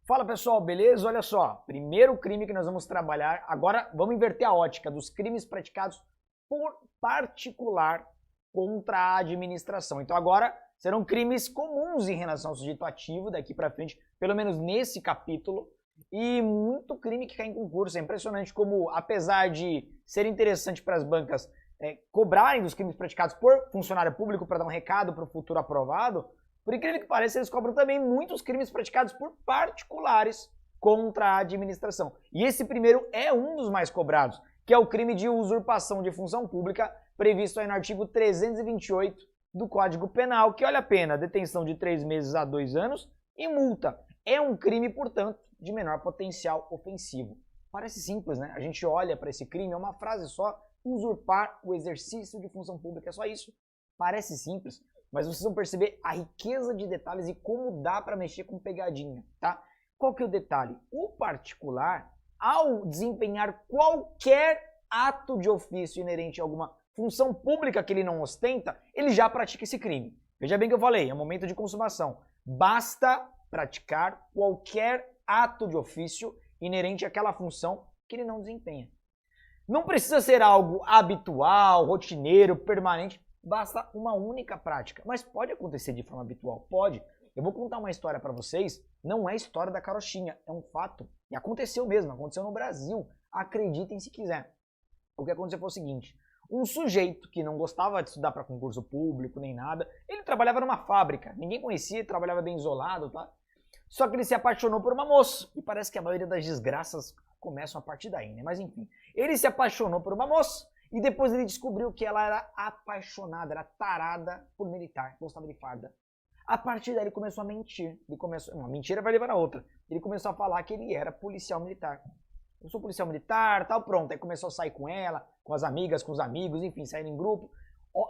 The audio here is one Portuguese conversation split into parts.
Fala pessoal, beleza? Olha só, primeiro crime que nós vamos trabalhar, agora vamos inverter a ótica dos crimes praticados por particular contra a administração. Então agora serão crimes comuns em relação ao sujeito ativo daqui para frente, pelo menos nesse capítulo, e muito crime que cai em concurso. É impressionante como, apesar de ser interessante para as bancas cobrarem dos crimes praticados por funcionário público para dar um recado para o futuro aprovado, por incrível que pareça, eles cobram também muitos crimes praticados por particulares contra a administração. E esse primeiro é um dos mais cobrados, que é o crime de usurpação de função pública, previsto aí no artigo 328 do Código Penal, que olha a pena, detenção de 3 meses a 2 anos e multa. É um crime, portanto, de menor potencial ofensivo. Parece simples, né? A gente olha para esse crime, é uma frase só, usurpar o exercício de função pública, é só isso. Parece simples, mas vocês vão perceber a riqueza de detalhes e como dá para mexer com pegadinha, tá? Qual que é o detalhe? O particular, ao desempenhar qualquer ato de ofício inerente a alguma função pública que ele não ostenta, ele já pratica esse crime. Veja bem que eu falei, é momento de consumação. Basta praticar qualquer ato de ofício inerente àquela função que ele não desempenha. Não precisa ser algo habitual, rotineiro, permanente. Basta uma única prática, mas pode acontecer de forma habitual, pode. Eu vou contar uma história para vocês, não é história da carochinha, é um fato. E aconteceu mesmo, aconteceu no Brasil, acreditem se quiser. O que aconteceu foi o seguinte, um sujeito que não gostava de estudar para concurso público nem nada, ele trabalhava numa fábrica, ninguém conhecia, trabalhava bem isolado, tá? Só que ele se apaixonou por uma moça, e parece que a maioria das desgraças começam a partir daí, né? Mas enfim, ele se apaixonou por uma moça, e depois ele descobriu que ela era apaixonada, era tarada por militar, gostava de farda. A partir daí ele começou a mentir. Uma mentira vai levar a outra. Ele começou a falar que ele era policial militar. Eu sou policial militar, tal, pronto. Aí começou a sair com ela, com as amigas, com os amigos, enfim, sair em grupo.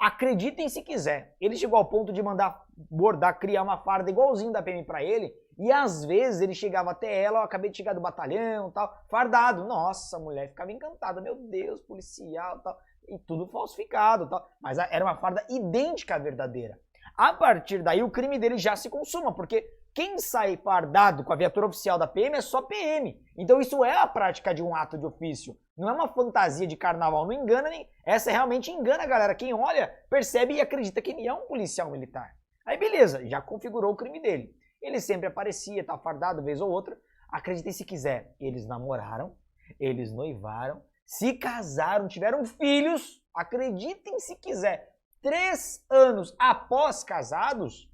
Acreditem se quiser. Ele chegou ao ponto de mandar bordar, criar uma farda igualzinho da PM pra ele. E às vezes ele chegava até ela, eu acabei de chegar do batalhão, tal, fardado. Nossa, a mulher ficava encantada, meu Deus, policial, tal, e tudo falsificado, tal. Mas era uma farda idêntica à verdadeira. A partir daí o crime dele já se consuma, porque quem sai fardado com a viatura oficial da PM é só PM. Então isso é a prática de um ato de ofício. Não é uma fantasia de carnaval, não engana nem. Essa realmente engana a galera. Quem olha, percebe e acredita que ele é um policial militar. Aí beleza, já configurou o crime dele. Ele sempre aparecia, tá fardado, vez ou outra. Acreditem se quiser, eles namoraram, eles noivaram, se casaram, tiveram filhos. Acreditem se quiser, 3 anos após casados,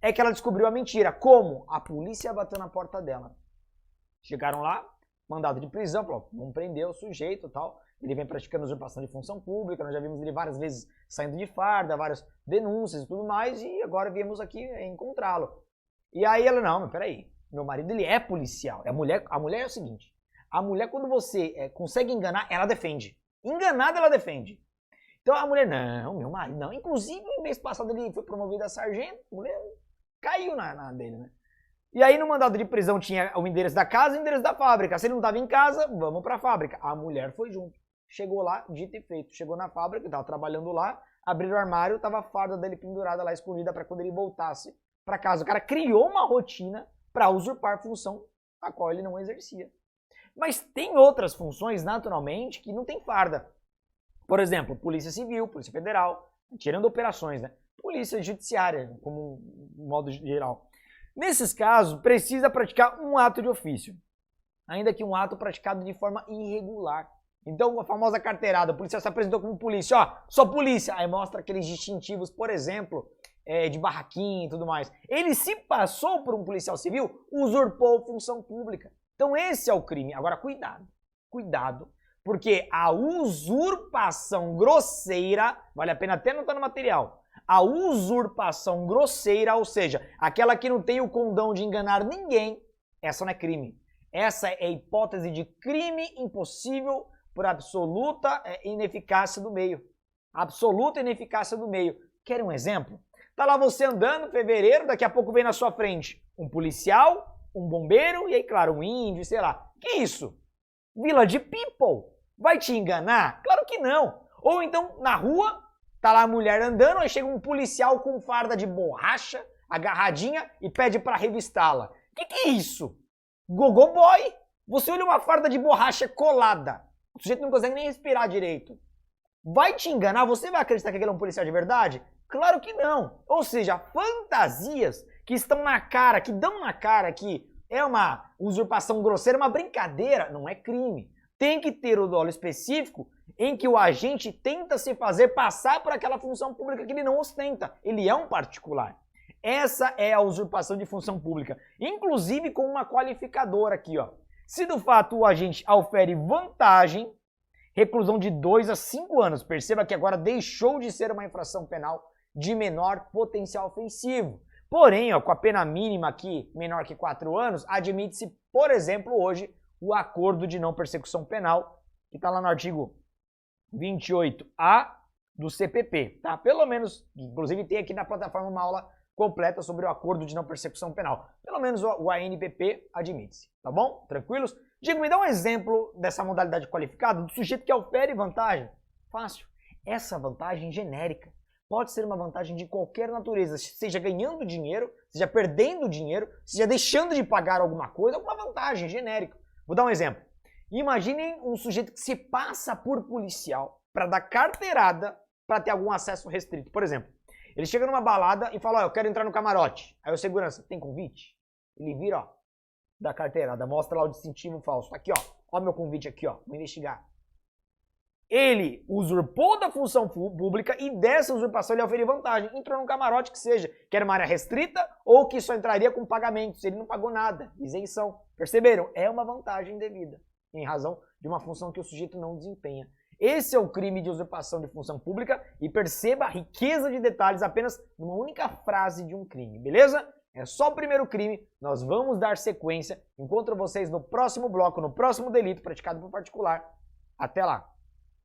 é que ela descobriu a mentira. Como? A polícia bateu na porta dela. Chegaram lá, mandado de prisão, falou, vamos prender o sujeito e tal. Ele vem praticando usurpação de função pública, nós já vimos ele várias vezes saindo de farda, várias denúncias e tudo mais, e agora viemos aqui encontrá-lo. E aí ela, não, mas peraí, meu marido ele é policial. A mulher é o seguinte, a mulher quando você consegue enganar, ela defende. Enganada ela defende. Então a mulher, não, meu marido não. Inclusive no mês passado ele foi promovido a sargento, a mulher caiu na dele, né? E aí no mandado de prisão tinha o endereço da casa e o endereço da fábrica. Se ele não estava em casa, vamos pra fábrica. A mulher foi junto. Chegou lá, dito e feito. Chegou na fábrica, estava trabalhando lá, abriram o armário, tava a farda dele pendurada lá, escondida para quando ele voltasse para casa. O cara criou uma rotina para usurpar função a qual ele não exercia. Mas tem outras funções, naturalmente, que não tem farda. Por exemplo, Polícia Civil, Polícia Federal, tirando operações, né? Polícia Judiciária, como um modo geral. Nesses casos, precisa praticar um ato de ofício, ainda que um ato praticado de forma irregular. Então, a famosa carteirada, o policial se apresentou como polícia, ó, sou polícia, aí mostra aqueles distintivos, por exemplo, de barraquinha e tudo mais. Ele se passou por um policial civil, usurpou função pública. Então esse é o crime. Agora cuidado, porque a usurpação grosseira, vale a pena até anotar no material, a usurpação grosseira, ou seja, aquela que não tem o condão de enganar ninguém, essa não é crime. Essa é a hipótese de crime impossível por absoluta ineficácia do meio. Absoluta ineficácia do meio. Querem um exemplo? Tá lá você andando, fevereiro, daqui a pouco vem na sua frente um policial, um bombeiro e aí, claro, um índio, sei lá. Que isso? Village People? Vai te enganar? Claro que não. Ou então, na rua, tá lá a mulher andando, aí chega um policial com farda de borracha, agarradinha, e pede pra revistá-la. Que é isso? Gogoboy. Você olha uma farda de borracha colada. O sujeito não consegue nem respirar direito. Vai te enganar? Você vai acreditar que aquele é um policial de verdade? Claro que não. Ou seja, fantasias que estão na cara, que dão na cara que é uma usurpação grosseira, uma brincadeira, não é crime. Tem que ter o dolo específico em que o agente tenta se fazer passar por aquela função pública que ele não ostenta. Ele é um particular. Essa é a usurpação de função pública. Inclusive com uma qualificadora aqui, ó. Se do fato o agente aufere vantagem, reclusão de 2 a 5 anos. Perceba que agora deixou de ser uma infração penal de menor potencial ofensivo. Porém, ó, com a pena mínima aqui, menor que 4 anos, admite-se, por exemplo, hoje, o acordo de não persecução penal, que está lá no artigo 28A do CPP, tá? Pelo menos, inclusive tem aqui na plataforma uma aula completa sobre o acordo de não persecução penal. Pelo menos o ANPP admite-se, tá bom? Tranquilos? Diego, me dá um exemplo dessa modalidade qualificada do sujeito que aufere vantagem. Fácil. Essa vantagem genérica pode ser uma vantagem de qualquer natureza, seja ganhando dinheiro, seja perdendo dinheiro, seja deixando de pagar alguma coisa, alguma vantagem genérica. Vou dar um exemplo. Imaginem um sujeito que se passa por policial para dar carteirada para ter algum acesso restrito. Por exemplo, ele chega numa balada e fala, ó, eu quero entrar no camarote. Aí o segurança, tem convite? Ele vira, ó, da carteirada, mostra lá o distintivo falso. Aqui, ó meu convite aqui, ó, vou investigar. Ele usurpou da função pública e dessa usurpação ele auferiu vantagem. Entrou num camarote que seja, que era uma área restrita ou que só entraria com pagamentos. Ele não pagou nada, isenção. Perceberam? É uma vantagem devida, em razão de uma função que o sujeito não desempenha. Esse é o crime de usurpação de função pública e perceba a riqueza de detalhes apenas numa única frase de um crime, beleza? É só o primeiro crime, nós vamos dar sequência. Encontro vocês no próximo bloco, no próximo delito praticado por particular. Até lá!